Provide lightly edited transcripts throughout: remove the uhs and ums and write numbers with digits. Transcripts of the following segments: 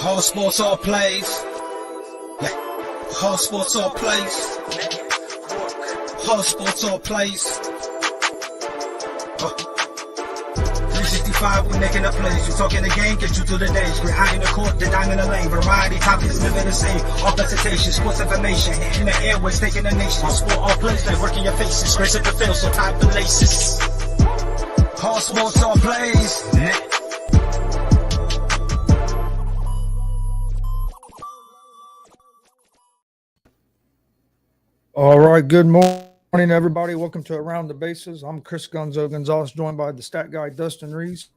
Whole sports all plays. Yeah. Whole sports all plays. Whole sports all plays. 365, we making a plays. You talking the game, get you through the days. We're high in the court, the dime in the lane. Variety topics living the same. All presentation, sports information. Hitting the airways, taking the nation. All sport, all plays, like working your faces. Grace at the field, so tie the laces. Whole sports all plays. All right, good morning, everybody. Welcome to Around the Bases. I'm Chris Gonzo, joined by the stat guy, Dustin Reese.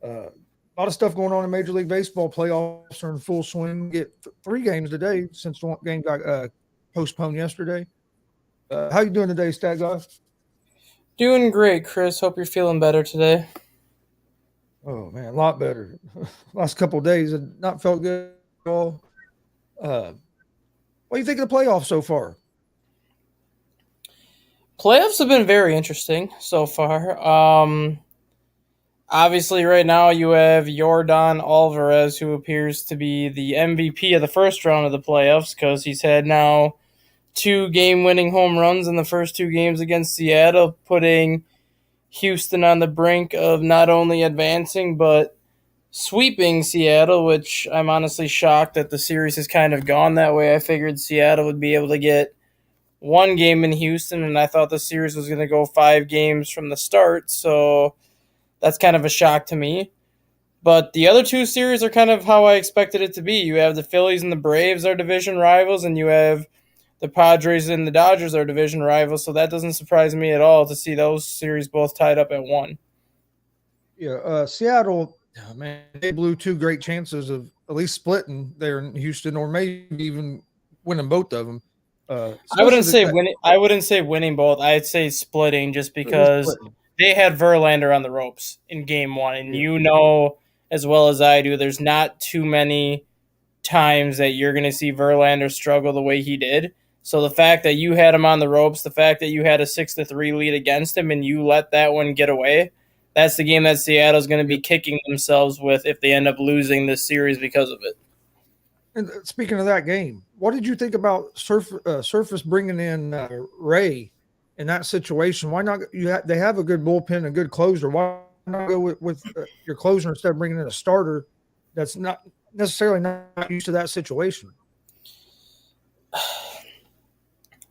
A lot of stuff going on in Major League Baseball. Playoffs are in full swing. Get 3 games today since one game got postponed yesterday. How you doing today, stat guy? Doing great, Chris. Hope you're feeling better today. Oh, man, a lot better. Last couple of days have not felt good at all. What do you think of the playoffs so far? Playoffs have been very interesting so far. Obviously, right now you have Yordan Alvarez, who appears to be the MVP of the first round of the playoffs because he's had now 2 game-winning home runs in the first 2 games against Seattle, putting Houston on the brink of not only advancing but sweeping Seattle, which I'm honestly shocked that the series has kind of gone that way. I figured Seattle would be able to get 1 game in Houston, and I thought the series was going to go 5 games from the start, so that's kind of a shock to me. But the other 2 series are kind of how I expected it to be. You have the Phillies and the Braves are division rivals, and you have the Padres and the Dodgers are division rivals, so that doesn't surprise me at all to see those series both tied up at 1. Yeah, Seattle, man, they blew 2 great chances of at least splitting there in Houston, or maybe even winning both of them. I wouldn't say winning. I wouldn't say winning both. I'd say splitting, just because they had Verlander on the ropes in Game 1, and you know as well as I do, there's not too many times that you're going to see Verlander struggle the way he did. So the fact that you had him on the ropes, the fact that you had a 6-3 lead against him, and you let that one get away, that's the game that Seattle's going to be kicking themselves with if they end up losing this series because of it. And speaking of that game, what did you think about Surface bringing in Ray in that situation? Why not? They have a good bullpen, a good closer. Why not go with your closer instead of bringing in a starter that's not necessarily not used to that situation?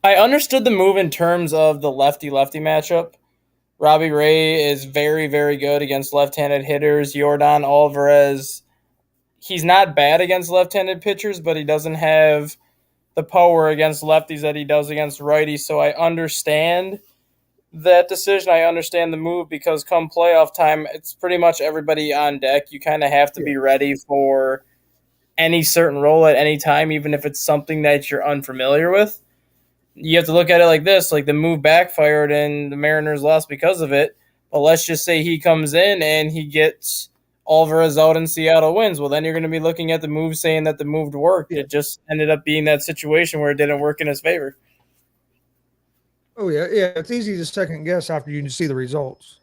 I understood the move in terms of the lefty-lefty matchup. Robbie Ray is very, very good against left-handed hitters. Yordan Alvarez, he's not bad against left-handed pitchers, but he doesn't have the power against lefties that he does against righties. So I understand that decision. I understand the move because come playoff time, it's pretty much everybody on deck. You kind of have to be ready for any certain role at any time, even if it's something that you're unfamiliar with. You have to look at it like this, like the move backfired and the Mariners lost because of it. But let's just say he comes in and he gets Alvarez out and Seattle wins. Well, then you're going to be looking at the move saying that the move worked. Yeah. It just ended up being that situation where it didn't work in his favor. Oh, yeah. It's easy to second guess after you see the results.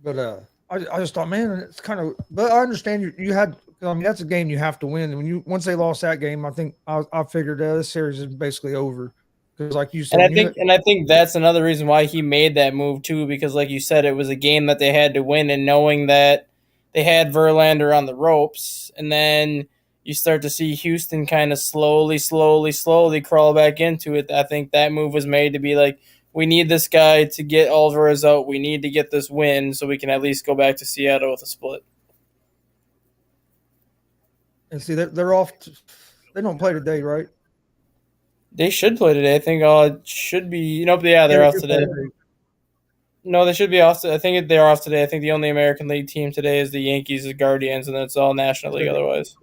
But I just thought, man, it's kind of – but I understand you had – I mean, that's a game you have to win. And once they lost that game, I think I figured this series is basically over. Because, like you said, and I think that's another reason why he made that move too. Because, like you said, it was a game that they had to win, and knowing that they had Verlander on the ropes, and then you start to see Houston kind of slowly crawl back into it. I think that move was made to be like, we need this guy to get Alvarez out. We need to get this win so we can at least go back to Seattle with a split. And see, they're off. They don't play today, right? They should play today. I think it should be. Nope. Yeah, they're off today. No, they should be off. I think they're off today. I think the only American League team today is the Yankees, the Guardians, and that's all National League otherwise.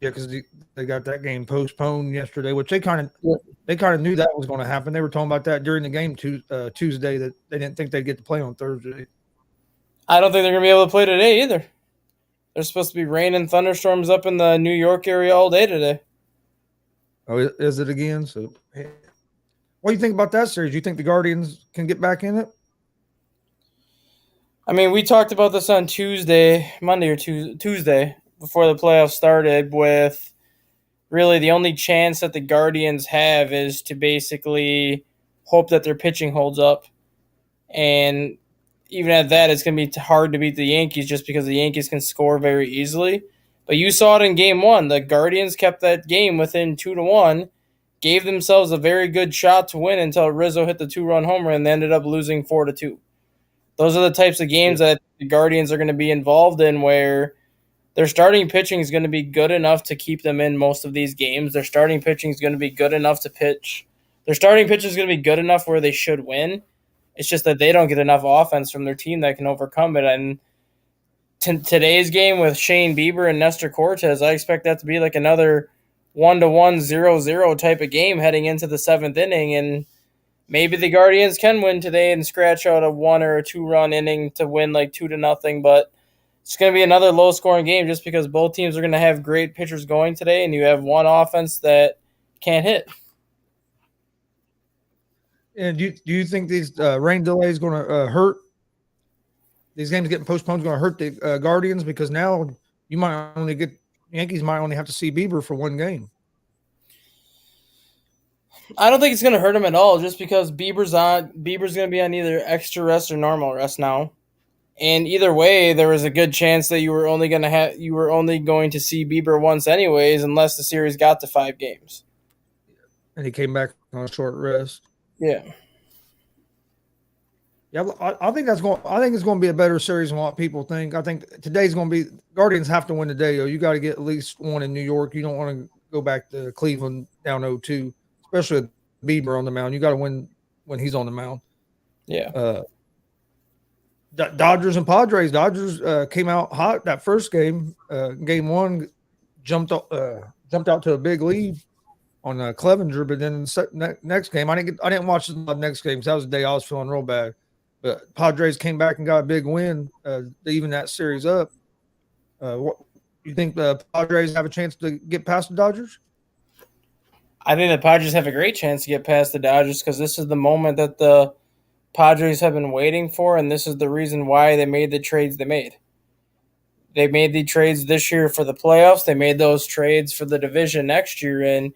Yeah, because they got that game postponed yesterday, which they kind of knew that was going to happen. They were talking about that during the game Tuesday that they didn't think they'd get to play on Thursday. I don't think they're going to be able to play today either. There's supposed to be rain and thunderstorms up in the New York area all day today. Oh, is it again? So, what do you think about that series? Do you think the Guardians can get back in it? I mean, we talked about this on Monday or Tuesday before the playoffs started. With really the only chance that the Guardians have is to basically hope that their pitching holds up, and even at that, it's going to be hard to beat the Yankees just because the Yankees can score very easily. But you saw it in Game 1. The Guardians kept that game within 2-1, gave themselves a very good shot to win until Rizzo hit the 2-run homer, and they ended up losing 4-2. Those are the types of games that the Guardians are going to be involved in, where their starting pitching is going to be good enough to keep them in most of these games. Their starting pitching is going to be good enough to pitch. Their starting pitch is going to be good enough where they should win. It's just that they don't get enough offense from their team that can overcome it. And today's game with Shane Bieber and Nestor Cortez, I expect that to be like another 1-1, 0-0 type of game heading into the 7th inning. And maybe the Guardians can win today and scratch out a 1 or a 2-run inning to win like 2-0. But it's going to be another low-scoring game just because both teams are going to have great pitchers going today, and you have one offense that can't hit. And do you think these rain delays going to hurt these games getting postponed? Going to hurt the Guardians because now you might only get Yankees might only have to see Bieber for one game. I don't think it's going to hurt him at all, just because Bieber's going to be on either extra rest or normal rest now. And either way, there was a good chance that you were only going to see Bieber once anyways, unless the series got to 5 games. And he came back on a short rest. Yeah. Yeah, I think it's going to be a better series than what people think. I think today's going to be Guardians have to win today. You got to get at least one in New York. You don't want to go back to Cleveland down 0-2, especially with Bieber on the mound. You got to win when he's on the mound. Yeah. Dodgers and Padres. Dodgers came out hot that first game. Game 1 jumped out to a big lead on Clevenger, but then next game I didn't watch the next game because that was the day I was feeling real bad. But Padres came back and got a big win to even that series up. What you think the Padres have a chance to get past the Dodgers? I think the Padres have a great chance to get past the Dodgers because this is the moment that the Padres have been waiting for, and this is the reason why they made the trades they made. They made the trades this year for the playoffs. They made those trades for the division next year, and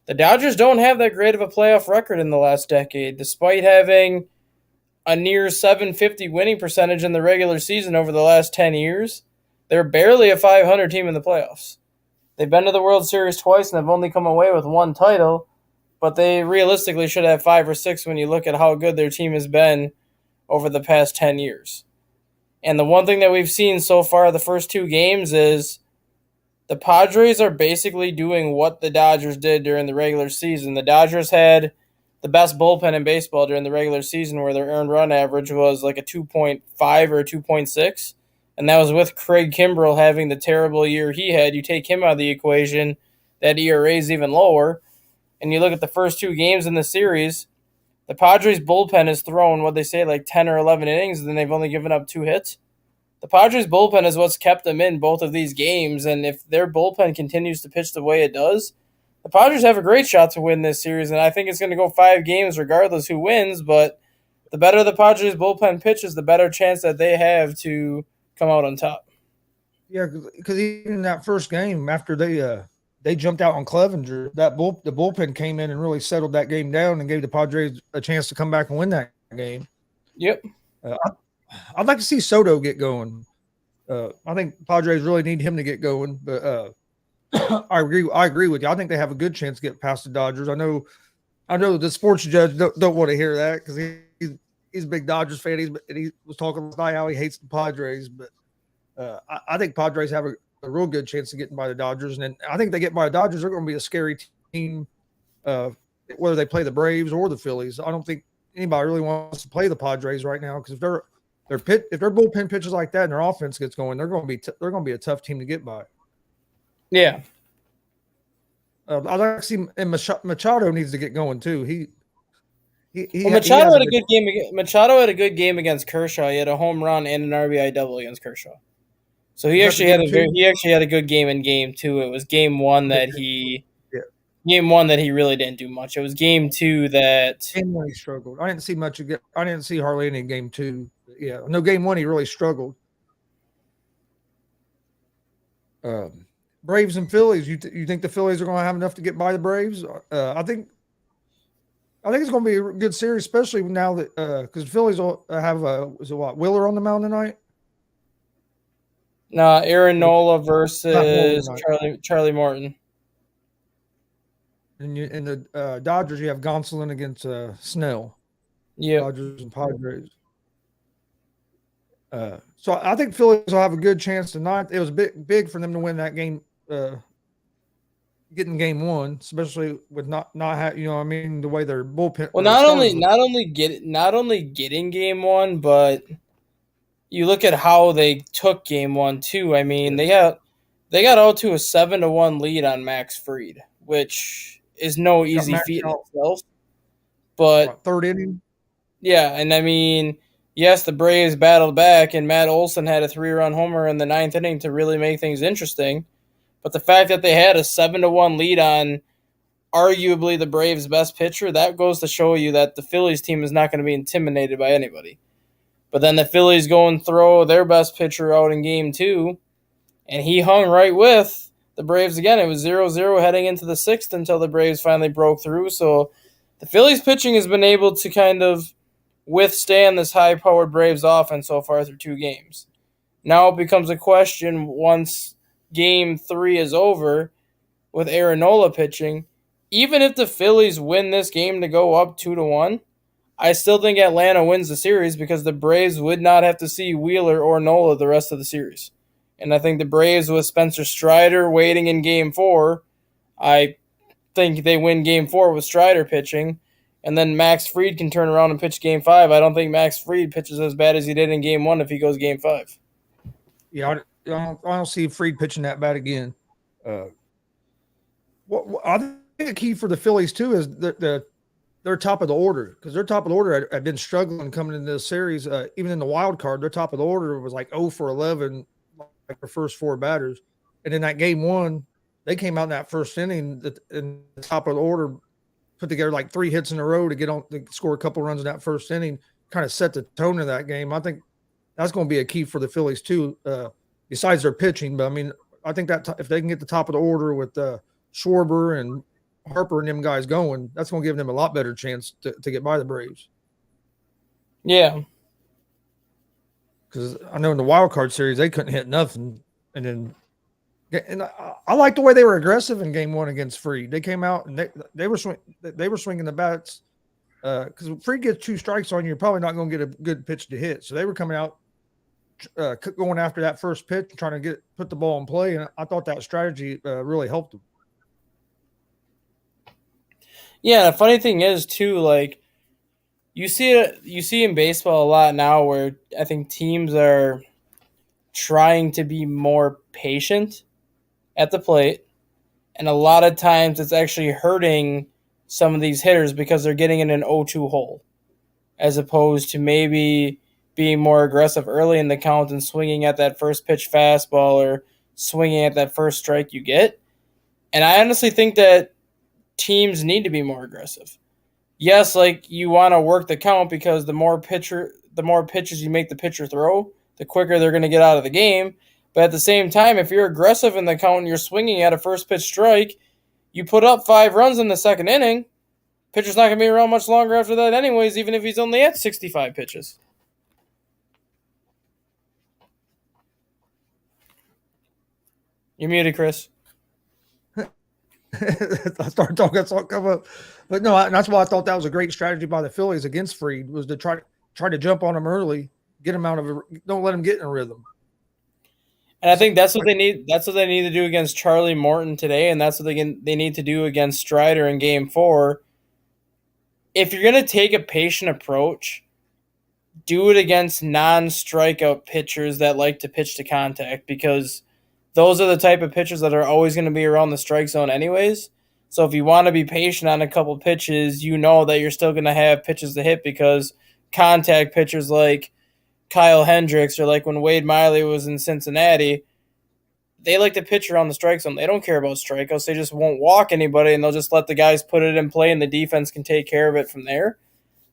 the Dodgers don't have that great of a playoff record in the last decade, despite having a near 750 winning percentage in the regular season over the last 10 years. They're barely a 500 team in the playoffs. They've been to the World Series twice and have only come away with 1 title, but they realistically should have 5 or 6 when you look at how good their team has been over the past 10 years. And the one thing that we've seen so far the first 2 games is the Padres are basically doing what the Dodgers did during the regular season. The Dodgers had the best bullpen in baseball during the regular season, where their earned run average was like a 2.5 or a 2.6, and that was with Craig Kimbrell having the terrible year he had. You take him out of the equation, that ERA is even lower, and you look at the first 2 games in the series, the Padres bullpen has thrown what they say like 10 or 11 innings, and then they've only given up 2 hits. The Padres bullpen is what's kept them in both of these games, and if their bullpen continues to pitch the way it does, the Padres have a great shot to win this series, and I think it's going to go 5 games regardless who wins, but the better the Padres bullpen pitches, the better chance that they have to come out on top. Yeah, because even that first game, after they jumped out on Clevenger, the bullpen came in and really settled that game down and gave the Padres a chance to come back and win that game. Yep. I'd like to see Soto get going. I think Padres really need him to get going, but I agree with you. I think they have a good chance to get past the Dodgers. I know the sports judge don't want to hear that because he's a big Dodgers fan. He was talking last night how he hates the Padres, but I think Padres have a real good chance of getting by the Dodgers. And then I think they get by the Dodgers, they're going to be a scary team, whether they play the Braves or the Phillies. I don't think anybody really wants to play the Padres right now because if their bullpen pitches like that and their offense gets going, they're going to be a tough team to get by. Yeah. I'd like to see, and Machado needs to get going too. Machado had a good game. Machado had a good game against Kershaw. He had a home run and an RBI double against Kershaw. So he actually had a good game in Game 2. It was Game 1 that he really didn't do much. It was Game 2 that he struggled. I didn't see hardly any in Game 2. yeah, no, game one he really struggled. Braves and Phillies. You think the Phillies are going to have enough to get by the Braves? I think it's going to be a good series, especially now that because the Phillies will have is it what Wheeler on the mound tonight? No, Aaron Nola Not Wheeler versus tonight. Charlie Morton. And in the Dodgers, you have Gonsolin against Snell. Yep. Dodgers and Padres. So I think Phillies will have a good chance tonight. It was big for them to win that game, getting game one, especially with not you know what I mean, the way their bullpen. Well, not only getting game one, but you look at how they took game one too. I mean, they got out to a 7-1 lead on Max Fried, which is no easy feat in itself. But third inning. Yeah, and I mean, yes, the Braves battled back, and Matt Olson had a 3-run homer in the ninth inning to really make things interesting. But the fact that they had a 7-1 lead on arguably the Braves' best pitcher, that goes to show you that the Phillies team is not going to be intimidated by anybody. But then the Phillies go and throw their best pitcher out in game two, and he hung right with the Braves again. It was 0-0 heading into the sixth until the Braves finally broke through. So the Phillies pitching has been able to kind of withstand this high-powered Braves offense so far through two games. Now it becomes a question once game three is over with Aaron Nola pitching. Even if the Phillies win this game to go up 2-1, I still think Atlanta wins the series because the Braves would not have to see Wheeler or Nola the rest of the series. And I think the Braves with Spencer Strider waiting in game four, I think they win game four with Strider pitching. And then Max Fried can turn around and pitch game five. I don't think Max Fried pitches as bad as he did in game one if he goes game five. Yeah, I don't see Fried pitching that bad again. I think the key for the Phillies, too, is they're top of the order because their top of the order had been struggling coming into this series. Even in the wild card, their top of the order was like 0 for 11, like their first four batters. And in that game one, they came out in that first inning in the top of the order, put together like 3 hits in a row to score a couple runs in that first inning, kind of set the tone of that game. I think that's going to be a key for the Phillies too, besides their pitching. But I mean, I think that if they can get the top of the order with Schwarber and Harper and them guys going, that's going to give them a lot better chance to get by the Braves. Yeah. Because I know in the wild card series, they couldn't hit nothing. And I like the way they were aggressive in game one against Fried. They came out and they were swinging the bats because if Fried gets 2 strikes on you, you're probably not going to get a good pitch to hit. So they were coming out going after that first pitch, trying to put the ball in play. And I thought that strategy really helped them. Yeah, the funny thing is too, like you see in baseball a lot now where I think teams are trying to be more patient at the plate, and a lot of times it's actually hurting some of these hitters because they're getting in an 0-2 hole, as opposed to maybe being more aggressive early in the count and swinging at that first pitch fastball or swinging at that first strike you get. And I honestly think that teams need to be more aggressive. Yes, like you want to work the count because the more pitches you make the pitcher throw, the quicker they're going to get out of the game. But at the same time, if you're aggressive in the count and you're swinging at a first pitch strike, you put up 5 runs in the second inning, pitcher's not going to be around much longer after that anyways, even if he's only at 65 pitches. You're muted, Chris. I started talking, that's all come up. But no, that's why I thought that was a great strategy by the Phillies against Fried, was to try to jump on him early, get him out of don't let him get in a rhythm. And I think that's what they need. That's what they need to do against Charlie Morton today, and that's what they need to do against Strider in Game 4. If you're going to take a patient approach, do it against non-strikeout pitchers that like to pitch to contact, because those are the type of pitchers that are always going to be around the strike zone anyways. So if you want to be patient on a couple pitches, you know that you're still going to have pitches to hit, because contact pitchers like Kyle Hendricks or like when Wade Miley was in Cincinnati, they like to pitch around the strike zone. They don't care about strikeouts. They just won't walk anybody, and they'll just let the guys put it in play, and the defense can take care of it from there.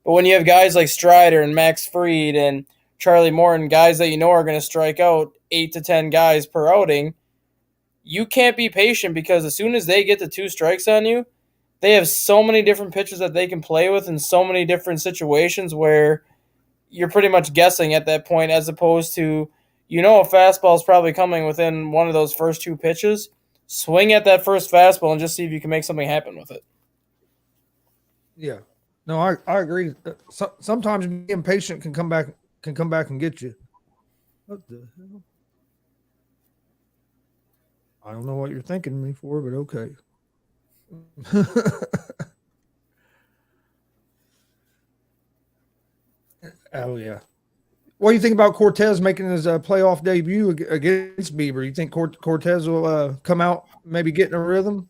But when you have guys like Strider and Max Fried and Charlie Morton, guys that you know are going to strike out 8 to 10 guys per outing, you can't be patient because as soon as they get the 2 strikes on you, they have so many different pitches that they can play with in so many different situations where you're pretty much guessing at that point as opposed to, a fastball is probably coming within one of those first 2 pitches. Swing at that first fastball and just see if you can make something happen with it. Yeah. No, I agree. Sometimes being impatient can come back and get you. What the hell? I don't know what you're thinking me for, but okay. Oh yeah. What do you think about Cortez making his playoff debut against Bieber? You think Cortez will come out, maybe get in a rhythm?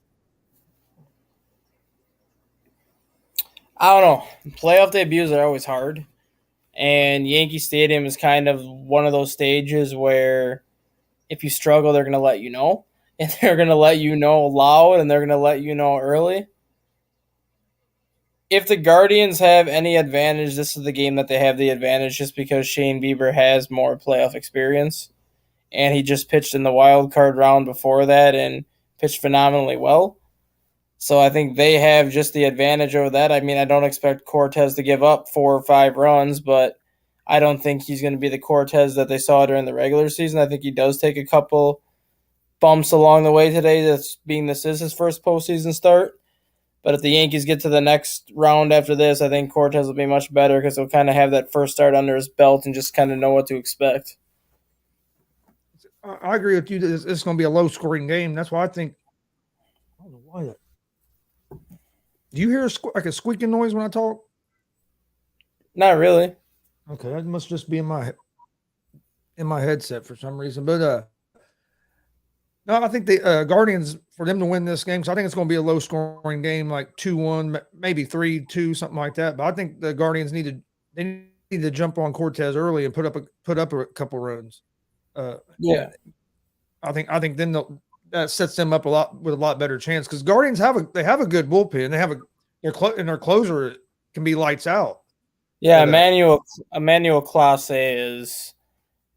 I don't know. Playoff debuts are always hard. And Yankee Stadium is kind of one of those stages where if you struggle, they're going to let you know. And they're going to let you know loud and they're going to let you know early. If the Guardians have any advantage, this is the game that they have the advantage just because Shane Bieber has more playoff experience. And he just pitched in the wild card round before that and pitched phenomenally well. So I think they have just the advantage over that. I mean, I don't expect Cortez to give up 4 or 5 runs, but I don't think he's going to be the Cortez that they saw during the regular season. I think he does take a couple bumps along the way today, this is his first postseason start. But if the Yankees get to the next round after this, I think Cortez will be much better because he'll kind of have that first start under his belt and just kind of know what to expect. I agree with you. It's going to be a low-scoring game. That's why I think. I don't know why that. Do you hear like a squeaking noise when I talk? Not really. Okay, that must just be in my headset for some reason. But no, I think the Guardians, for them to win this game, because I think it's going to be a low-scoring game, like 2-1, maybe 3-2, something like that. But I think the Guardians need to jump on Cortez early and put up a couple runs. Yeah, I think then that sets them up with a lot better chance because Guardians have a good bullpen. They have their closer can be lights out. Yeah, Emmanuel Clase is,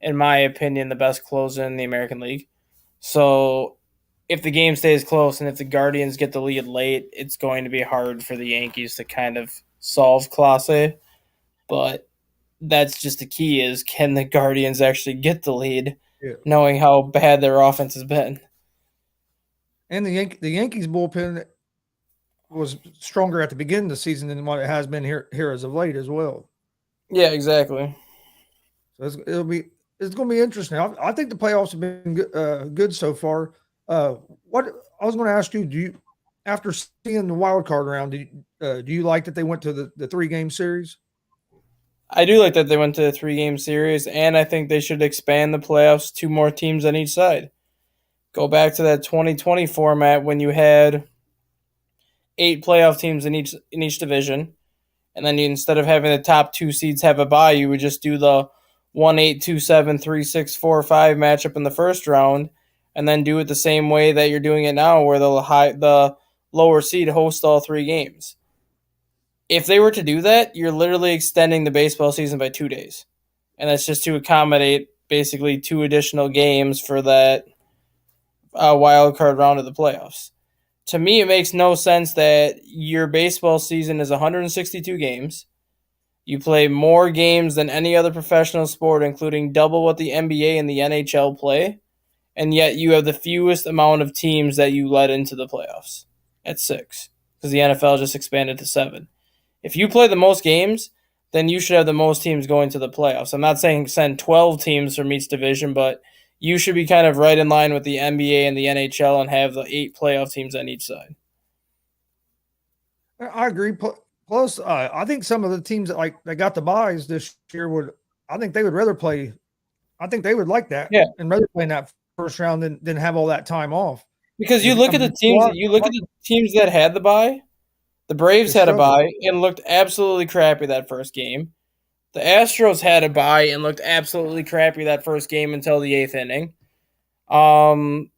in my opinion, the best closer in the American League. So if the game stays close and if the Guardians get the lead late, it's going to be hard for the Yankees to kind of solve Clase. But that's just the key is can the Guardians actually get the lead, knowing how bad their offense has been. And the Yankees bullpen was stronger at the beginning of the season than what it has been here as of late as well. Yeah, exactly. So it's going to be interesting. I think the playoffs have been good so far. What I was going to ask you, after seeing the wild card round, do you like that they went to the 3-game series? I do like that they went to a 3-game series, and I think they should expand the playoffs to more teams on each side. Go back to that 2020 format when you had 8 playoff teams in each division, and then instead of having the top 2 seeds have a bye, you would just do the 1-8, 2-7, 3-6, 4-5 matchup in the first round, and then do it the same way that you're doing it now, where the lower seed hosts all 3 games. If they were to do that, you're literally extending the baseball season by 2 days, and that's just to accommodate basically 2 additional games for that wild card round of the playoffs. To me, it makes no sense that your baseball season is 162 games. You play more games than any other professional sport, including double what the NBA and the NHL play, and yet you have the fewest amount of teams that you let into the playoffs at 6, because the NFL just expanded to 7. If you play the most games, then you should have the most teams going to the playoffs. I'm not saying send 12 teams from each division, but you should be kind of right in line with the NBA and the NHL and have the 8 playoff teams on each side. I agree. Plus, I think some of the teams that got the buys this year I think they would rather play. I think they would like that, and rather play in that first round than have all that time off. Because you look at the teams that had the bye. The Braves had a bye and looked absolutely crappy that first game. The Astros had a bye and looked absolutely crappy that first game until the 8th inning. The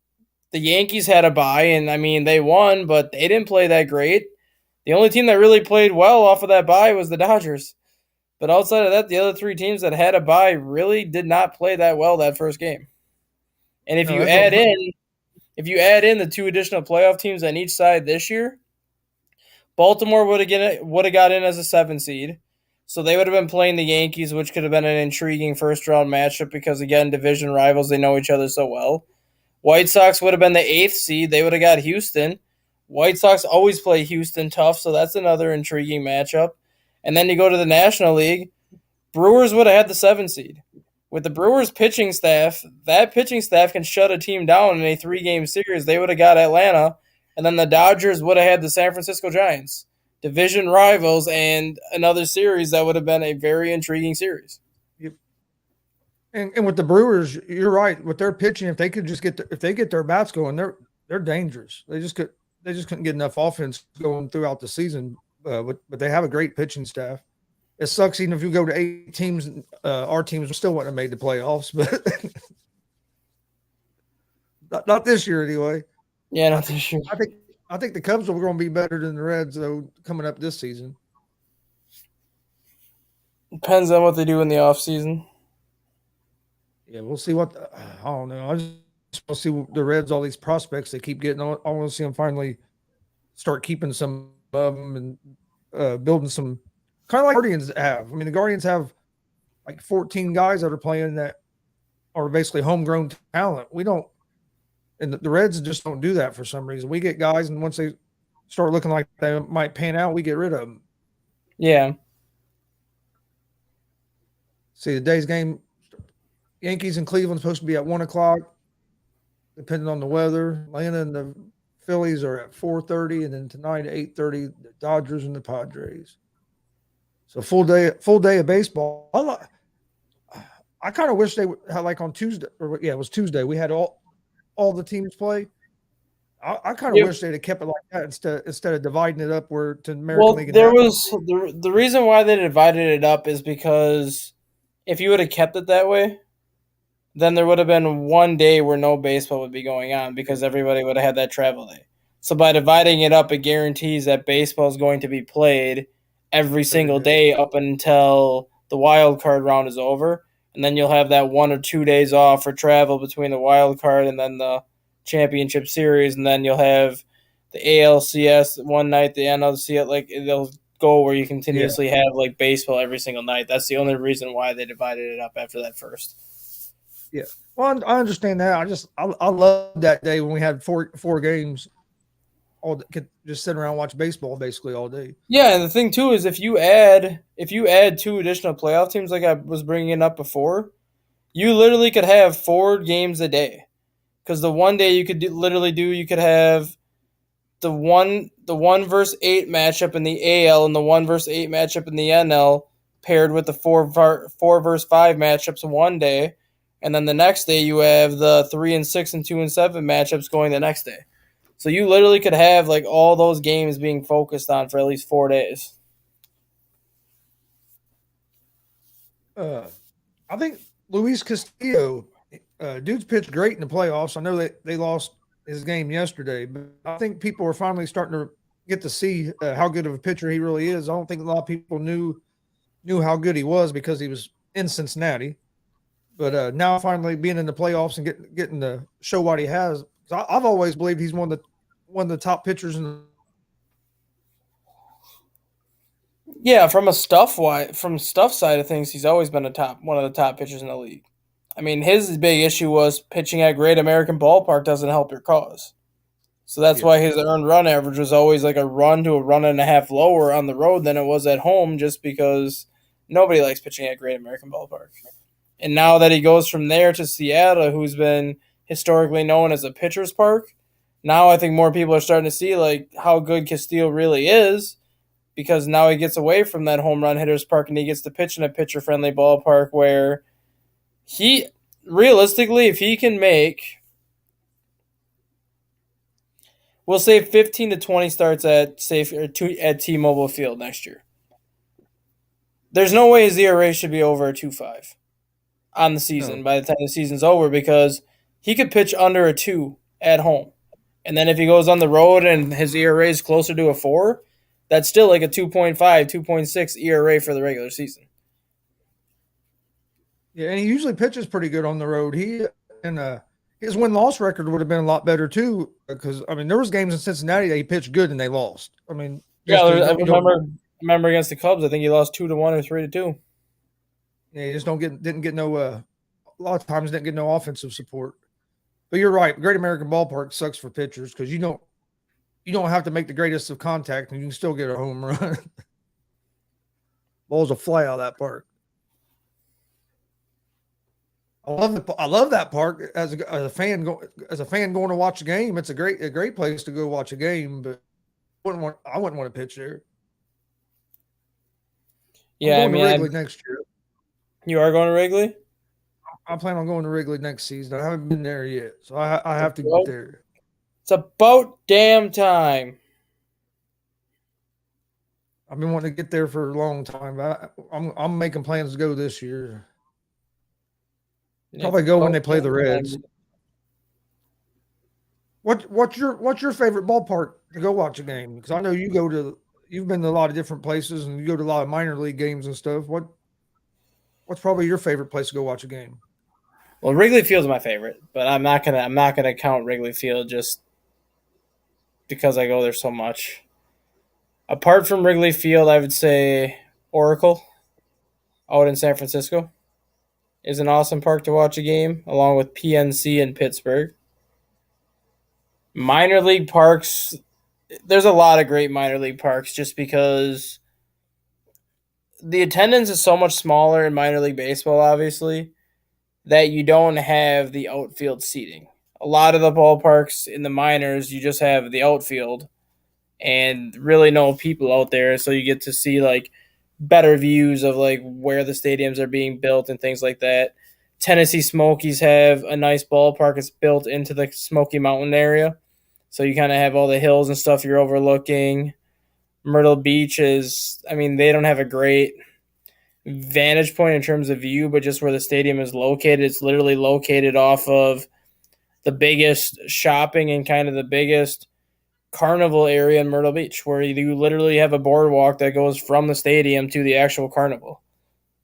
Yankees had a bye, and I mean, they won, but they didn't play that great. The only team that really played well off of that bye was the Dodgers. But outside of that, the other three teams that had a bye really did not play that well that first game. And No, that's what, if you add in the two additional playoff teams on each side this year, Baltimore would have got in as a 7 seed. So they would have been playing the Yankees, which could have been an intriguing first round matchup because again, division rivals, they know each other so well. White Sox would have been the 8th seed. They would have got Houston. White Sox always play Houston tough, so that's another intriguing matchup. And then you go to the National League, Brewers would have had the 7 seed. With the Brewers pitching staff, that pitching staff can shut a team down in a 3-game series. They would have got Atlanta, and then the Dodgers would have had the San Francisco Giants. Division rivals and another series that would have been a very intriguing series. and with the Brewers, you're right. With their pitching, if they could just if they get their bats going, they're dangerous. They just couldn't get enough offense going throughout the season. But they have a great pitching staff. It sucks even if you go to 8 teams. Our teams still wouldn't have made the playoffs, but not this year anyway. Yeah, not this year. I think the Cubs are going to be better than the Reds though coming up this season. Depends on what they do in the offseason. Yeah, we'll see what I don't know. I just want to see the Reds, all these prospects they keep getting. I want to see them finally start keeping some of them and building some kind of like Guardians have. I mean, the Guardians have like 14 guys that are playing that are basically homegrown talent. We don't, and the Reds just don't do that for some reason. We get guys, and once they start looking like they might pan out, we get rid of them. Yeah. See, today's game, Yankees and Cleveland supposed to be at 1:00, depending on the weather. Atlanta and the Phillies are at 4:30, and then tonight at 8:30, the Dodgers and the Padres. So full day of baseball. I kind of wish they would have like on Tuesday, or yeah, it was Tuesday. We had all the teams play. I kind of wish they'd have kept it like that instead of dividing it up where to American League. There was the reason why they divided it up is because if you would have kept it that way, then there would have been one day where no baseball would be going on because everybody would have had that travel day. So by dividing it up, it guarantees that baseball is going to be played every single day up until the wild card round is over. And then you'll have that 1 or 2 days off for travel between the wild card and then the championship series. And then you'll have the ALCS one night, the NLCS, like they'll go where you continuously have like baseball every single night. That's the only reason why they divided it up after that first. Yeah, well, I understand that. I love that day when we had four games, all could just sit around and watch baseball basically all day. Yeah, and the thing too is if you add 2 additional playoff teams like I was bringing up before, you literally could have 4 games a day. Because the one day you could you could have the 1 versus 8 matchup in the AL and the 1 versus 8 matchup in the NL paired with the 4 versus 5 matchups one day. And then the next day you have the 3 and 6 and 2 and 7 matchups going the next day. So you literally could have like all those games being focused on for at least 4 days. I think Luis Castillo, dude's pitched great in the playoffs. I know they lost his game yesterday, but I think people are finally starting to get to see how good of a pitcher he really is. I don't think a lot of people knew how good he was because he was in Cincinnati. But now finally being in the playoffs and getting to show what he has, I've always believed he's one of the top pitchers in the. Yeah, from stuff side of things, he's always been one of the top pitchers in the league. I mean, his big issue was pitching at Great American Ballpark doesn't help your cause. So that's why his earned run average was always like a run to a run and a half lower on the road than it was at home, just because nobody likes pitching at Great American Ballpark. And now that he goes from there to Seattle, who's been historically known as a pitcher's park, now I think more people are starting to see like how good Castillo really is, because now he gets away from that home run hitter's park and he gets to pitch in a pitcher-friendly ballpark where he, realistically, if he can make, we'll say 15 to 20 starts at T-Mobile Field next year. There's no way his ERA should be over a 2.5 on the season by the time the season's over, because he could pitch under a 2 at home. And then if he goes on the road and his ERA is closer to a 4, that's still like a 2.5, 2.6 ERA for the regular season. Yeah, and he usually pitches pretty good on the road. And his win-loss record would have been a lot better too, because I mean there was games in Cincinnati that he pitched good and they lost. I mean, Yeah, just because I you don't, remember against the Cubs, I think he lost 2-1 or 3-2. yeah, you just don't get didn't get no a lot of times didn't get no offensive support. But you're right, Great American Ballpark sucks for pitchers because you don't have to make the greatest of contact and you can still get a home run. Balls will fly out of that park. I love that park as a fan going to watch a game. It's a great place to go watch a game, but I wouldn't want to pitch there. I'm Yeah, I going to mean, Wrigley next year. you are going to Wrigley? I plan on going to Wrigley next season. I haven't been there yet, so I have to Well, get there. it's about damn time. I've been wanting to get there for a long time. I'm making plans to go this year. Probably go when they play the Reds. What's your favorite ballpark to go watch a game? Because I know you've been to a lot of different places and you go to a lot of minor league games and stuff. What's probably your favorite place to go watch a game? Well, Wrigley Field's my favorite, but I'm not gonna count Wrigley Field just because I go there so much. Apart from Wrigley Field, I would say Oracle out in San Francisco is an awesome park to watch a game, along with PNC in Pittsburgh. Minor league parks, there's a lot of great minor league parks just because the attendance is so much smaller in minor league baseball, obviously, that you don't have the outfield seating. A lot of the ballparks in the minors, you just have the outfield and really no people out there, so you get to see like better views of like where the stadiums are being built and things like that. Tennessee Smokies have a nice ballpark. It's built into the Smoky Mountain area, so you kind of have all the hills and stuff you're overlooking. Myrtle Beach is, I mean, they don't have a great vantage point in terms of view, but just where the stadium is located, it's literally located off of the biggest shopping and kind of the biggest carnival area in Myrtle Beach, where you literally have a boardwalk that goes from the stadium to the actual carnival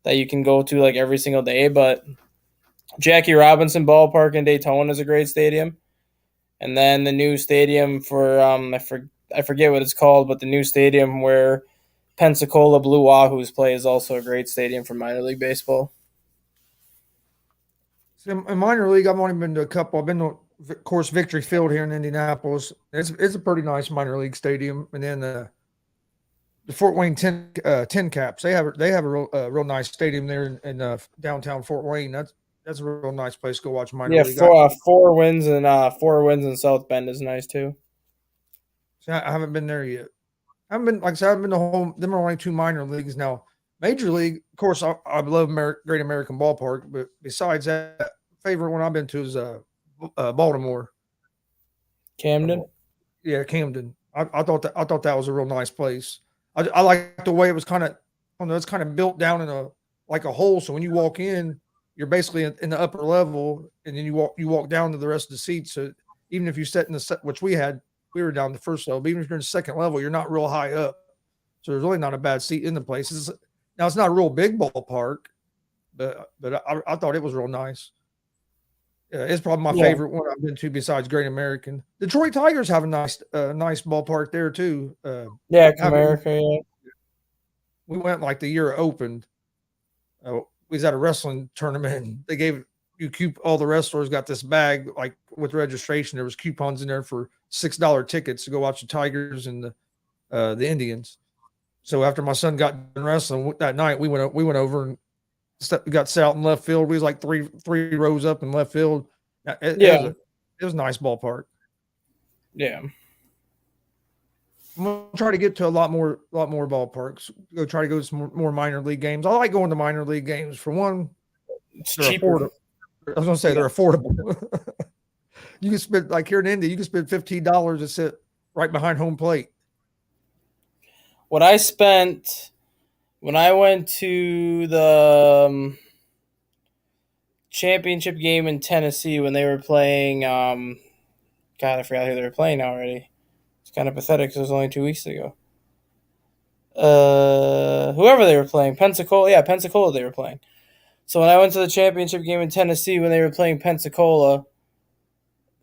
that you can go to like every single day. But Jackie Robinson Ballpark in Daytona is a great stadium. And then the new stadium for I forget what it's called, but the new stadium where Pensacola Blue Wahoos play is also a great stadium for minor league baseball. In minor league, I've only been to a couple. I've been to, of course, Victory Field here in Indianapolis. It's a pretty nice minor league stadium, and then the Fort Wayne Tin Caps. They have a real nice stadium there in downtown Fort Wayne. That's a real nice place to go watch minor Yeah, league. four wins in South Bend is nice too. I haven't been there yet. I haven't been like I said. I've been to home. Them are only two minor leagues now. Major league, of course, I love Great American Ballpark, but besides that, favorite one I've been to is Baltimore. Camden. Yeah, Camden. I thought that was a real nice place. I like the way it was kind of, it's kind of built down in a hole. So when you walk in, you're basically in the upper level, and then you walk down to the rest of the seats. So even if you sit in the set, which we were down the first level, but even if you're in the second level, you're not real high up. So there's really not a bad seat in the place. Now it's not a real big ballpark, but I thought it was real nice. It's probably my favorite one I've been to besides Great American. Detroit Tigers have a nice ballpark there too. America. Yeah. We went like the year it opened. We was at a wrestling tournament. And they gave all the wrestlers got this bag like with registration. There was coupons in there for $6 tickets to go watch the Tigers and the Indians. So after my son got done wrestling that night, we went over and got set out in left field. We was like three rows up in left field. It was a nice ballpark. Yeah. I'm gonna try to get to a lot more ballparks. Try to go to some more minor league games. I like going to minor league games. For one, It's they're cheaper. affordable. I was gonna say they're affordable. You can spend like here in Indy, you can spend $15 to sit right behind home plate. What I spent when I went to the championship game in Tennessee when they were playing, God, I forgot who they were playing already. It's kind of pathetic because it was only 2 weeks ago. Whoever they were playing, Pensacola they were playing. So when I went to the championship game in Tennessee when they were playing Pensacola,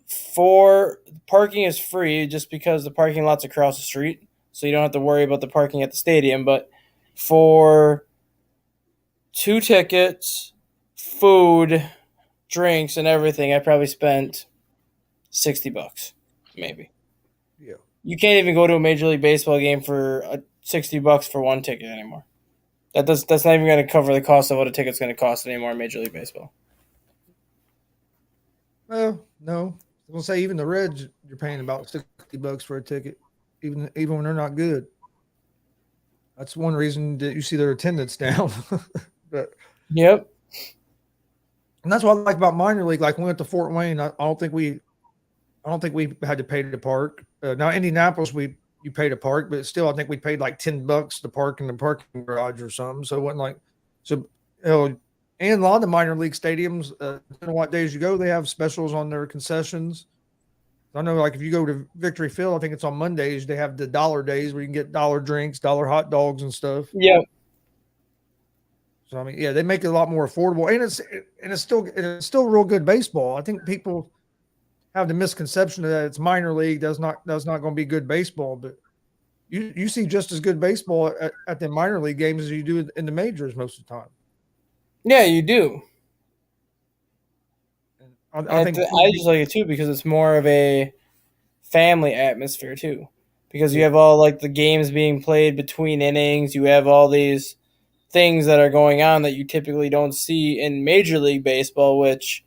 for parking is free just because the parking lot's across the street, so you don't have to worry about the parking at the stadium. But for 2 tickets, food, drinks, and everything, I probably spent $60, maybe. Yeah. You can't even go to a Major League Baseball game for $60 for one ticket anymore. That's not even going to cover the cost of what a ticket's going to cost anymore in Major League Baseball. Well, no. I was gonna say even the Reds, you're paying about $60 for a ticket, even when they're not good. That's one reason that you see their attendance down. But Yep. and that's what I like about minor league. Like we went to Fort Wayne. I don't think we had to pay to park. Now Indianapolis, you paid to park, but still, I think we paid like $10 to park in the parking garage or something. So it wasn't like so. And a lot of the minor league stadiums, depending on what days you go, they have specials on their concessions. I know, like if you go to Victory Field, I think it's on Mondays. They have the dollar days where you can get dollar drinks, dollar hot dogs, and stuff. Yep. So I mean, yeah, they make it a lot more affordable, and it's still real good baseball. I think people have the misconception that it's minor league that's not going to be good baseball, but you see just as good baseball at the minor league games as you do in the majors most of the time. Yeah, you do. I think I just like it too because it's more of a family atmosphere too. Because you have all like the games being played between innings, you have all these things that are going on that you typically don't see in Major League Baseball, which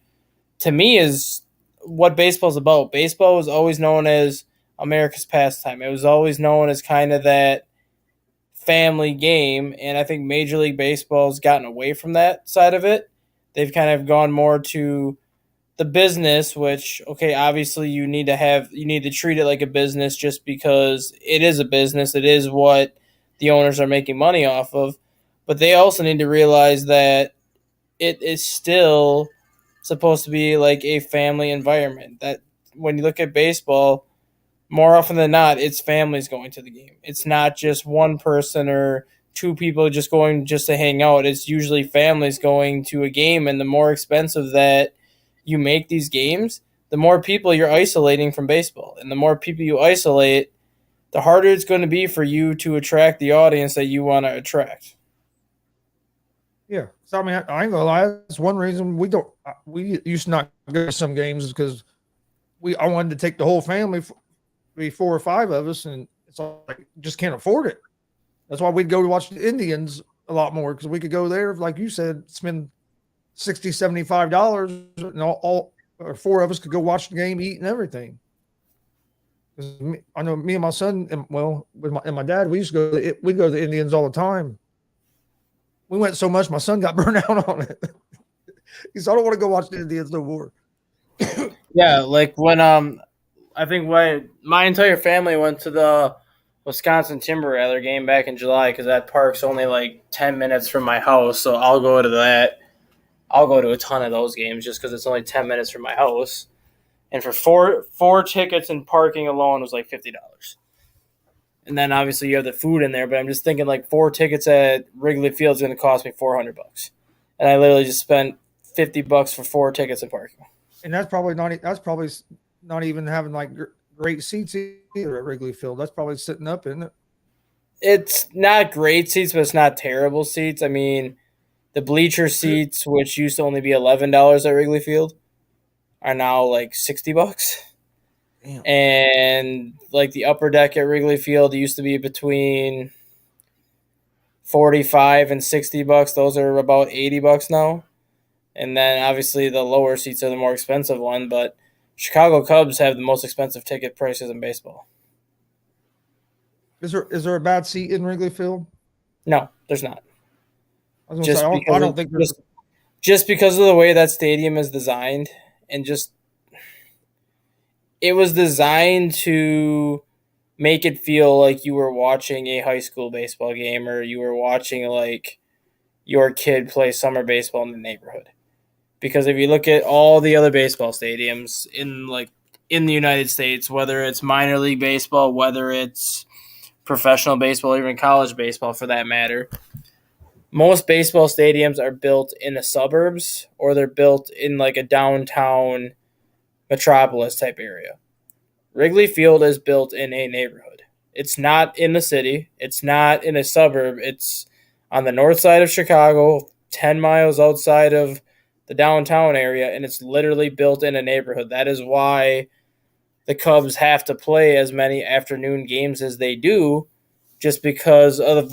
to me is what baseball's about. Baseball was always known as America's pastime. It was always known as kind of that family game, and I think Major League Baseball has gotten away from that side of it. They've kind of gone more to the business, which okay, obviously you need to treat it like a business just because it is a business. It is what the owners are making money off of, but they also need to realize that it is still supposed to be like a family environment. That when you look at baseball, more often than not, it's families going to the game. It's not just one person or two people just going just to hang out. It's usually families going to a game, and the more expensive that you make these games, the more people you're isolating from baseball. And the more people you isolate, the harder it's going to be for you to attract the audience that you want to attract. Yeah. So I mean, I ain't gonna lie. That's one reason we used to not go to some games because I wanted to take the whole family, be 4 or 5 of us, and it's all like just can't afford it. That's why we'd go to watch the Indians a lot more because we could go there, like you said, spend $60, $75, and all or 4 of us could go watch the game, eat, and everything. I know me and my son, and my dad, we go to the Indians all the time. We went so much, my son got burned out on it. He said, "I don't want to go watch the Indians no more." Yeah, like when I think my entire family went to the Wisconsin Timber Rather game back in July because that park's only like 10 minutes from my house, so I'll go to that. I'll go to a ton of those games just because it's only 10 minutes from my house. And for four tickets and parking alone was like $50. And then obviously you have the food in there, but I'm just thinking like 4 tickets at Wrigley Field is going to cost me $400. And I literally just spent $50 for 4 tickets and parking. And that's probably not even having like great seats either at Wrigley Field. That's probably sitting up, isn't it? It's not great seats, but it's not terrible seats. I mean, the bleacher seats, which used to only be $11 at Wrigley Field, are now like $60. Damn. And like the upper deck at Wrigley Field used to be between $45 and $60. Those are about $80 now. And then obviously the lower seats are the more expensive one, but Chicago Cubs have the most expensive ticket prices in baseball. Is there a bad seat in Wrigley Field? No, there's not. I was gonna say, I don't think there's just because of the way that stadium is designed, and just it was designed to make it feel like you were watching a high school baseball game or you were watching like your kid play summer baseball in the neighborhood. Because if you look at all the other baseball stadiums in the United States, whether it's minor league baseball, whether it's professional baseball, or even college baseball for that matter, most baseball stadiums are built in the suburbs or they're built in like a downtown metropolis type area. Wrigley Field is built in a neighborhood. It's not in the city. It's not in a suburb. It's on the north side of Chicago, 10 miles outside of the downtown area, and it's literally built in a neighborhood. That is why the Cubs have to play as many afternoon games as they do, just because of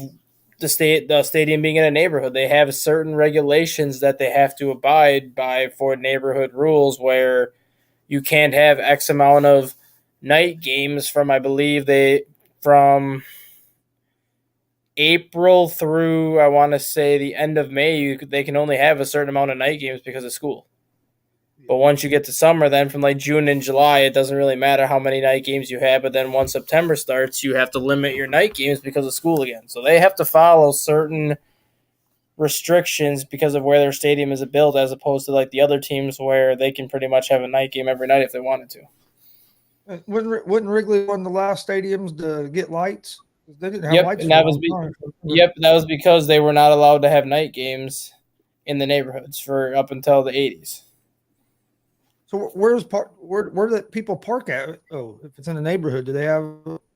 the stadium being in a neighborhood. They have certain regulations that they have to abide by for neighborhood rules where you can't have X amount of night games from, I believe, from April through, I want to say, the end of May. They can only have a certain amount of night games because of school. But once you get to summer, then from like June and July, it doesn't really matter how many night games you have. But then once September starts, you have to limit your night games because of school again. So they have to follow certain restrictions because of where their stadium is built, as opposed to like the other teams where they can pretty much have a night game every night if they wanted to. Wouldn't Wrigley one of the last stadiums to get lights? They didn't have Yep, lights. and that was because they were not allowed to have night games in the neighborhoods for up until the 80s. So where do people park at? Oh, if it's in the neighborhood, do they have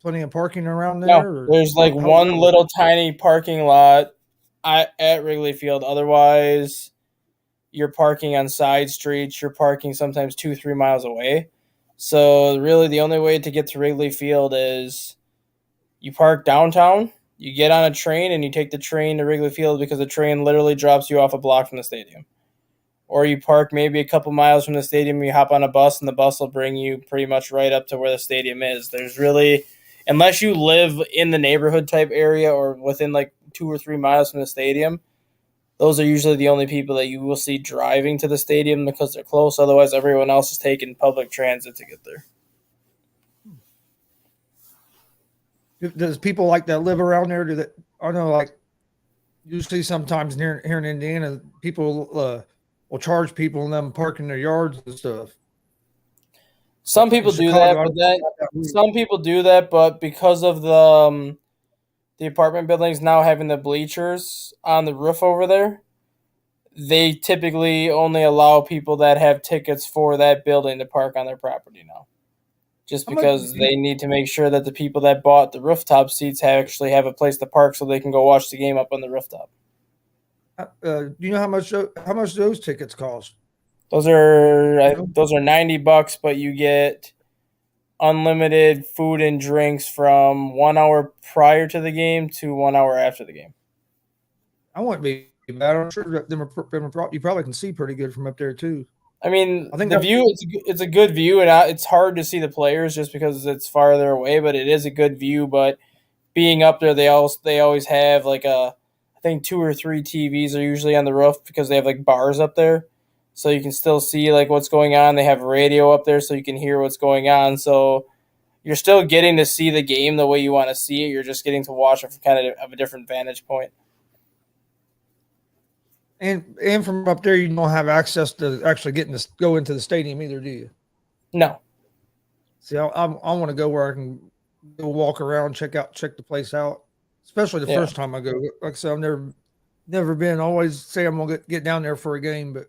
plenty of parking around there? No, there's like one little tiny parking lot at Wrigley Field. Otherwise, you're parking on side streets. You're parking sometimes 2-3 miles away. So really the only way to get to Wrigley Field is you park downtown, you get on a train, and you take the train to Wrigley Field because the train literally drops you off a block from the stadium. Or you park maybe a couple miles from the stadium, you hop on a bus, and the bus will bring you pretty much right up to where the stadium is. There's really, unless you live in the neighborhood type area or within like 2 or 3 miles from the stadium, those are usually the only people that you will see driving to the stadium because they're close. Otherwise, everyone else is taking public transit to get there. Does people like that live around there? Do that? I know, like usually sometimes here in Indiana, people will charge people and them parking their yards and stuff. Some people do that, but some people do that, but because of the apartment buildings now having the bleachers on the roof over there, they typically only allow people that have tickets for that building to park on their property now. Just because they need to make sure that the people that bought the rooftop seats actually have a place to park so they can go watch the game up on the rooftop. Do you know how much those tickets cost? Those are $90, but you get unlimited food and drinks from 1 hour prior to the game to 1 hour after the game. I wouldn't be bad. I'm sure you probably can see pretty good from up there too. I mean, I think the view, it's a good view, and it's hard to see the players just because it's farther away, but it is a good view. But being up there, they always have like I think 2 or 3 TVs are usually on the roof because they have like bars up there. So you can still see like what's going on. They have radio up there so you can hear what's going on. So you're still getting to see the game the way you want to see it. You're just getting to watch it from kind of a different vantage point. And from up there, you don't have access to actually getting to go into the stadium either, do you? No. See, I want to go where I can go walk around, check the place out, especially the first time I go. Like I said, I've never been. I always say I'm gonna get down there for a game, but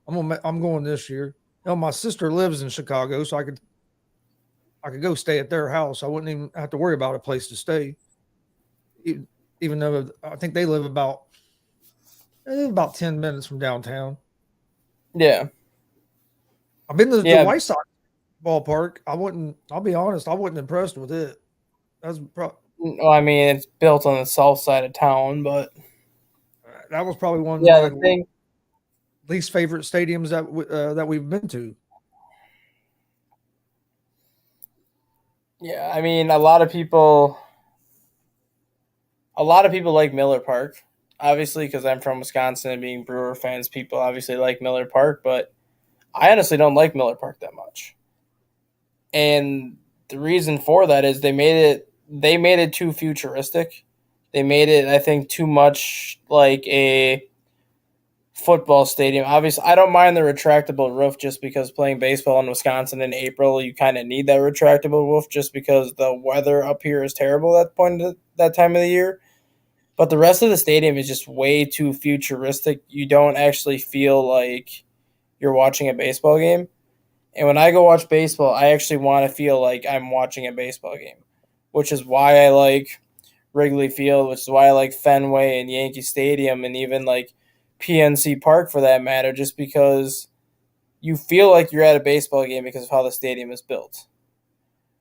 I'm going this year. You know, my sister lives in Chicago, so I could go stay at their house. I wouldn't even have to worry about a place to stay, even though I think they live about 10 minutes from downtown. Yeah. I've been to the White Sox ballpark. I'll be honest, I wasn't impressed with it. Well, I mean, it's built on the south side of town, but that was probably one of my least favorite stadiums that we've been to. Yeah, I mean, a lot of people like Miller Park, obviously, because I'm from Wisconsin and being Brewer fans, people obviously like Miller Park, but I honestly don't like Miller Park that much. And the reason for that is they made it too futuristic. They made it, I think, too much like a football stadium. Obviously, I don't mind the retractable roof just because playing baseball in Wisconsin in April, you kind of need that retractable roof just because the weather up here is terrible at that time of the year. But the rest of the stadium is just way too futuristic. You don't actually feel like you're watching a baseball game. And when I go watch baseball, I actually want to feel like I'm watching a baseball game, which is why I like Wrigley Field, which is why I like Fenway and Yankee Stadium and even like PNC Park for that matter, just because you feel like you're at a baseball game because of how the stadium is built.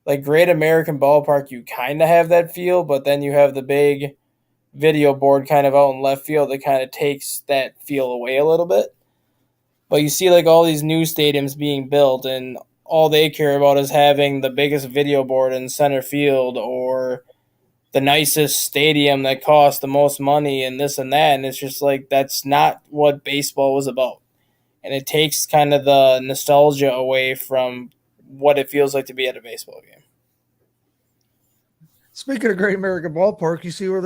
Like Great American Ballpark, you kind of have that feel, but then you have the big video board kind of out in left field that kind of takes that feel away a little bit. But you see like all these new stadiums being built and all they care about is having the biggest video board in center field or the nicest stadium that costs the most money and this and that. And it's just like that's not what baseball was about. And it takes kind of the nostalgia away from what it feels like to be at a baseball game. Speaking of Great American Ballpark, you see where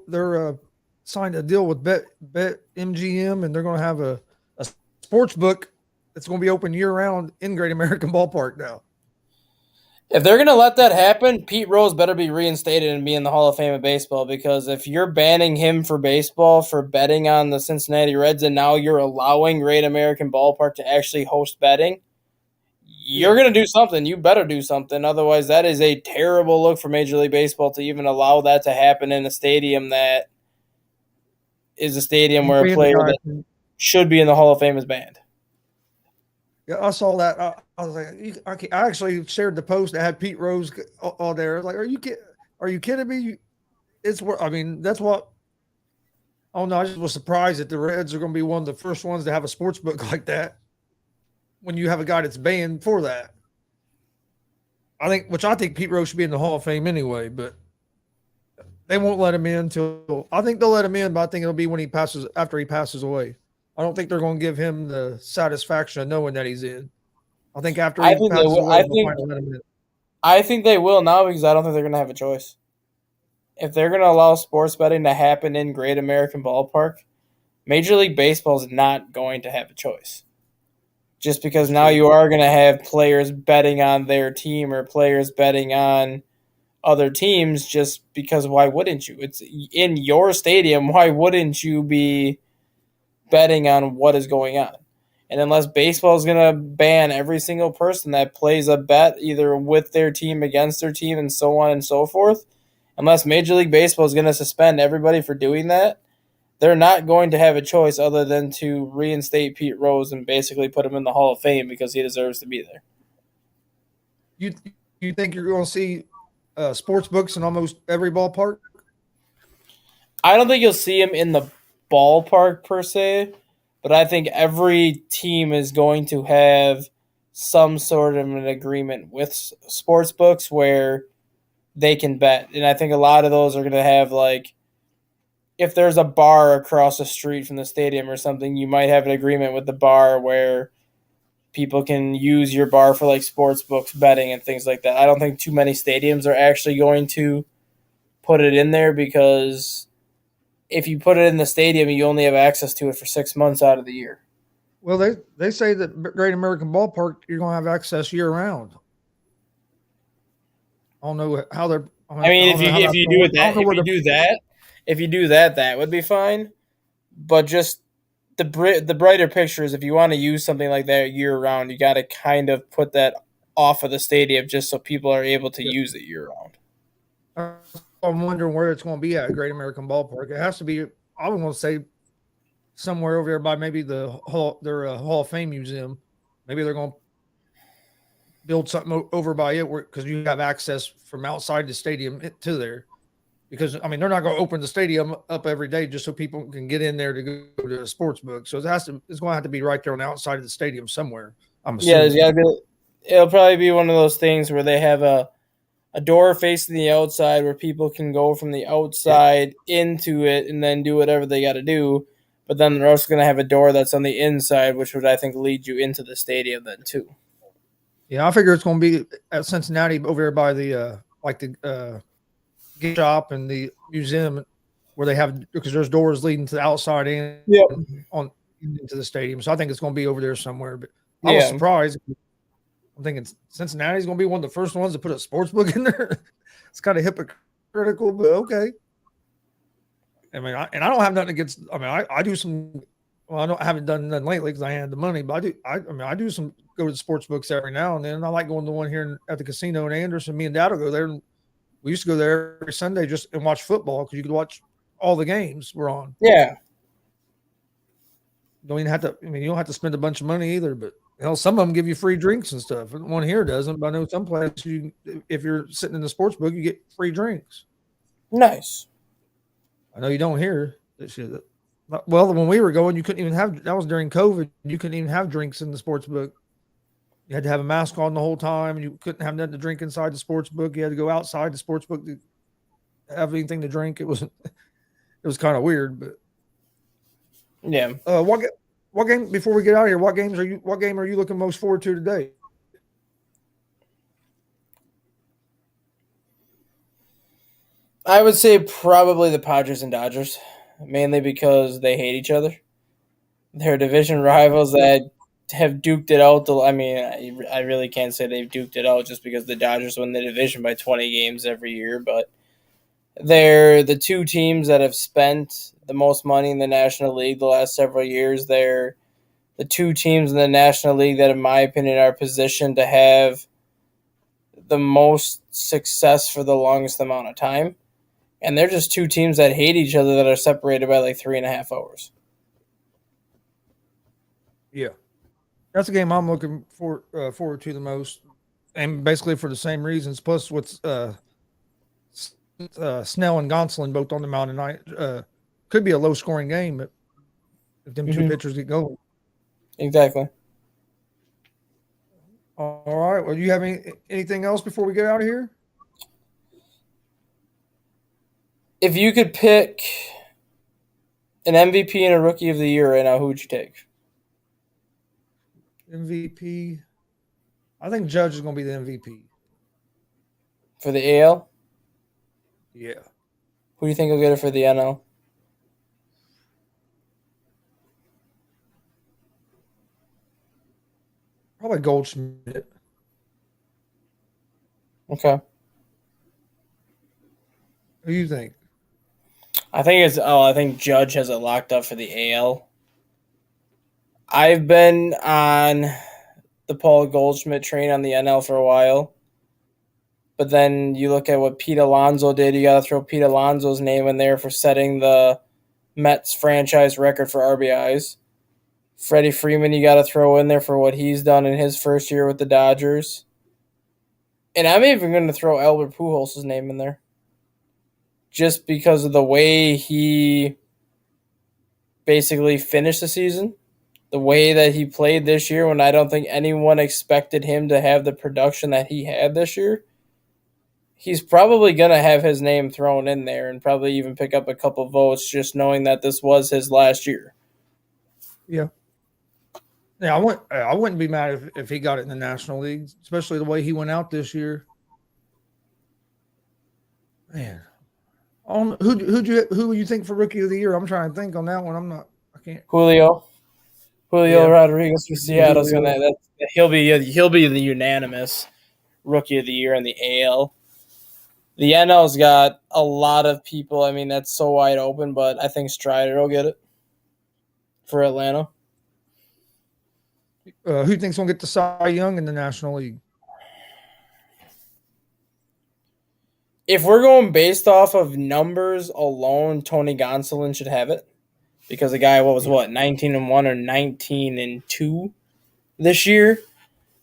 they're signed a deal with Bet MGM, and they're going to have a sports book that's going to be open year round in Great American Ballpark now. If they're going to let that happen, Pete Rose better be reinstated and be in the Hall of Fame of baseball, because if you're banning him for baseball for betting on the Cincinnati Reds and now you're allowing Great American Ballpark to actually host betting, you're going to do something. You better do something. Otherwise, that is a terrible look for Major League Baseball to even allow that to happen in a stadium that is a stadium where a player that should be in the Hall of Fame is banned. Yeah, I saw that. I was like, I actually shared the post that had Pete Rose all there. Like, are you kidding me? It's what I mean. That's what. Oh no, I just was surprised that the Reds are going to be one of the first ones to have a sports book like that. When you have a guy that's banned for that, I think Pete Rose should be in the Hall of Fame anyway, but they won't let him in till I think they'll let him in, but I think it'll be after he passes away. I don't think they're going to give him the satisfaction of knowing that he's in. I think after he passes away, they'll finally let him in. I think they will now because I don't think they're going to have a choice. If they're going to allow sports betting to happen in Great American Ballpark, Major League Baseball is not going to have a choice. Just because now you are going to have players betting on their team or players betting on other teams, just because why wouldn't you? It's in your stadium. Why wouldn't you be betting on what is going on? And unless baseball is going to ban every single person that plays a bet either with their team, against their team, and so on and so forth, unless Major League Baseball is going to suspend everybody for doing that, they're not going to have a choice other than to reinstate Pete Rose and basically put him in the Hall of Fame because he deserves to be there. You think you're going to see sports books in almost every ballpark? I don't think you'll see him in the ballpark per se, but I think every team is going to have some sort of an agreement with sports books where they can bet. And I think a lot of those are going to have like, if there's a bar across the street from the stadium or something, you might have an agreement with the bar where people can use your bar for like sports books, betting, and things like that. I don't think too many stadiums are actually going to put it in there because if you put it in the stadium, you only have access to it for 6 months out of the year. Well, they say that Great American Ballpark, you're going to have access year round. I don't know how they're. I mean, if you do that, that would be fine. But just the brighter picture is if you want to use something like that year round, you got to kind of put that off of the stadium just so people are able to use it year round. I'm wondering where it's going to be at Great American Ballpark. It has to be, I would want to say, somewhere over there by maybe their Hall of Fame museum. Maybe they're going to build something over by it because you have access from outside the stadium to there. Because, I mean, they're not going to open the stadium up every day just so people can get in there to go to a sports book. So it's going to have to be right there on the outside of the stadium somewhere. I'm assuming. Yeah, it'll probably be one of those things where they have a door facing the outside where people can go from the outside into it and then do whatever they got to do. But then they're also going to have a door that's on the inside, which would, I think, lead you into the stadium then too. Yeah, I figure it's going to be at Cincinnati over there by the gift shop and the museum where they have, because there's doors leading to the outside and on into the stadium. So I think it's going to be over there somewhere. But I was surprised. I'm thinking Cincinnati's going to be one of the first ones to put a sports book in there. It's kind of hypocritical, but okay. I mean, I don't have nothing against. I mean, I do some. Well, I haven't done nothing lately because I had the money, but I do. I mean, I do some go to the sports books every now and then. I like going to the one here at the casino in Anderson. Me and Dad will go there. And we used to go there every Sunday just and watch football because you could watch all the games were on. Yeah. Don't even have to. I mean, you don't have to spend a bunch of money either. But hell, some of them give you free drinks and stuff. One here doesn't, but I know some places you, if you're sitting in the sports book, you get free drinks. Nice. I know you don't hear that shit. Well, when we were going, you couldn't even have. That was during COVID. You couldn't even have drinks in the sports book. You had to have a mask on the whole time, and you couldn't have nothing to drink inside the sports book. You had to go outside the sports book to have anything to drink. It was kind of weird, but yeah. What game before we get out of here? What game are you looking most forward to today? I would say probably the Padres and Dodgers, mainly because they hate each other. They're division rivals that have duked it out. I mean, I really can't say they've duked it out just because the Dodgers win the division by 20 games every year, but they're the two teams that have spent the most money in the National League the last several years. They're the two teams in the National League that, in my opinion, are positioned to have the most success for the longest amount of time. And they're just two teams that hate each other that are separated by like 3.5 hours. Yeah. That's a game I'm looking forward to the most. And basically for the same reasons. Plus with Snell and Gonsolin both on the mound tonight. Could be a low-scoring game, but if them two pitchers get going. Exactly. All right. Well, do you have anything else before we get out of here? If you could pick an MVP and a Rookie of the Year right now, who would you take? MVP. I think Judge is going to be the MVP. For the AL? Yeah. Who do you think will get it for the NL? Probably Goldschmidt. Okay. Who do you think? I think Judge has it locked up for the AL. I've been on the Paul Goldschmidt train on the NL for a while. But then you look at what Pete Alonso did. You got to throw Pete Alonso's name in there for setting the Mets franchise record for RBIs. Freddie Freeman, you got to throw in there for what he's done in his first year with the Dodgers. And I'm even going to throw Albert Pujols' name in there. Just because of the way he basically finished the season. The way that he played this year when I don't think anyone expected him to have the production that he had this year. He's probably going to have his name thrown in there and probably even pick up a couple votes just knowing that this was his last year. Yeah. Yeah, I wouldn't be mad if he got it in the National League, especially the way he went out this year. Man. Who do you think for Rookie of the Year? I'm trying to think on that one. I can't. Julio Yeah. Rodriguez for Seattle. He'll be the unanimous Rookie of the Year in the AL. The NL's got a lot of people. I mean, that's so wide open, but I think Strider will get it for Atlanta. Who do you think's gonna get the Cy Young in the National League? If we're going based off of numbers alone, Tony Gonsolin should have it because the guy 19-1 or 19-2 this year.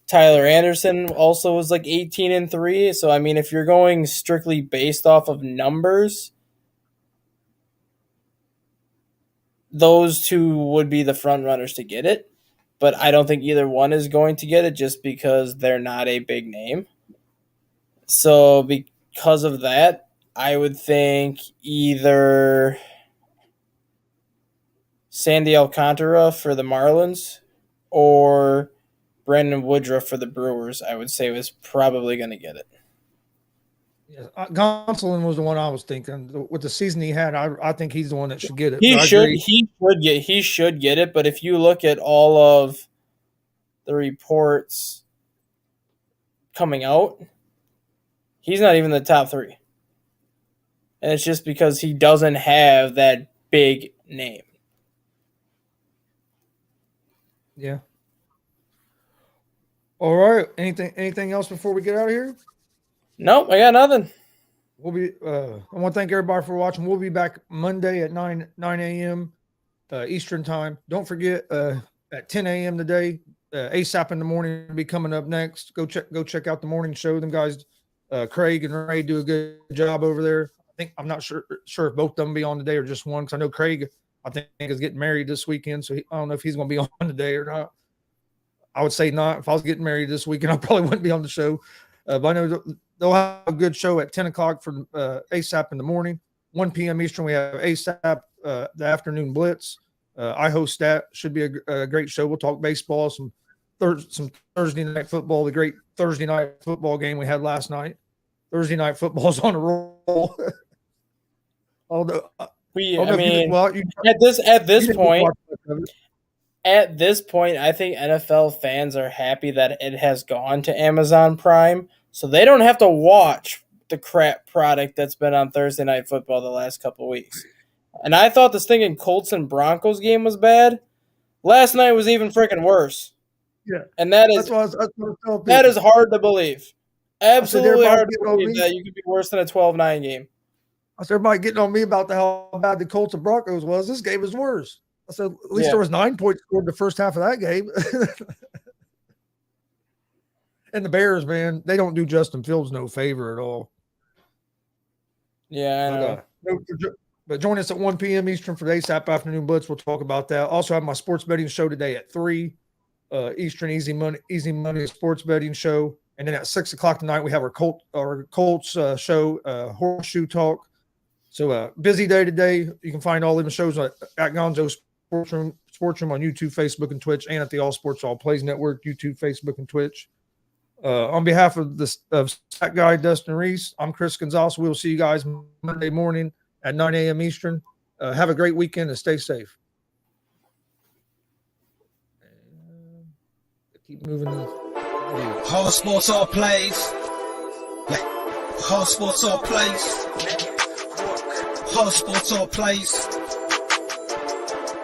Tyler Anderson also was like 18-3. So I mean, if you're going strictly based off of numbers, those two would be the front runners to get it. But I don't think either one is going to get it just because they're not a big name. So because of that, I would think either Sandy Alcantara for the Marlins or Brandon Woodruff for the Brewers, I would say was probably going to get it. Yeah, Gonsolin was the one I was thinking. With the season he had, I think he's the one that should get it. He should get it, but if you look at all of the reports coming out, he's not even the top 3. and it's just because he doesn't have that big name. Yeah. All right. Anything else before we get out of here? Nope, I got nothing. We'll be. I want to thank everybody for watching. We'll be back Monday at 9 a.m. Eastern time. Don't forget at 10 a.m. today. ASAP in the morning will be coming up next. Go check out the morning show. Them guys, Craig and Ray, do a good job over there. I'm not sure if both of them be on today or just one, because I know Craig, I think, is getting married this weekend, so I don't know if he's going to be on today or not. I would say not. If I was getting married this weekend, I probably wouldn't be on the show. But I know they'll have a good show at 10 o'clock for ASAP in the morning. 1 p.m. Eastern, we have ASAP, the afternoon blitz. I host that. Should be a great show. We'll talk baseball, some Thursday night football, the great Thursday night football game we had last night. Thursday night football is on a roll. Although, at this point, I think NFL fans are happy that it has gone to Amazon Prime, so they don't have to watch the crap product that's been on Thursday Night Football the last couple of weeks. And I thought this thing in Colts and Broncos game was bad. Last night was even freaking worse. Yeah, and that is hard to believe. Absolutely hard to believe that you could be worse than a 12-9 game. I said, everybody getting on me about how bad the Colts and Broncos was. This game is worse. I said, at least there was 9 points scored the first half of that game. And the Bears, man, they don't do Justin Fields no favor at all. Yeah, I know. But join us at 1 p.m. Eastern for the ASAP Afternoon Blitz. We'll talk about that. Also have my sports betting show today at 3 Eastern, Easy Money sports betting show. And then at 6 o'clock tonight, we have our Colts show, Horseshoe Talk. So busy day today. You can find all of the shows at Gonzo Sports Room on YouTube, Facebook, and Twitch, and at the All Sports All Plays Network, YouTube, Facebook, and Twitch. On behalf of Stat Guy Dustin Reese, I'm Chris Gonzalez. We'll see you guys Monday morning at 9 a.m. Eastern. Have a great weekend and stay safe. Keep moving. All sports, all plays. All sports, all plays. All sports, all plays.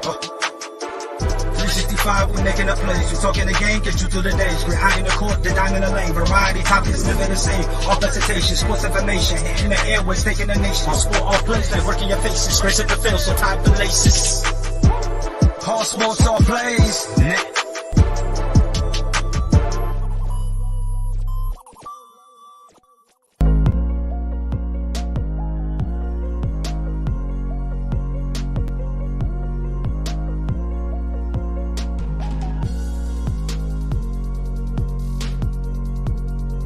365, we're making up plays. We're talking the game, get you through the days. We're high in the court, the dime in the lane. Variety topics, living the same. All presentation, sports information. Hitting the airways, taking the nation. All sport, all plays, like working your faces. Grace at the field, so tie the laces. All sports, all plays.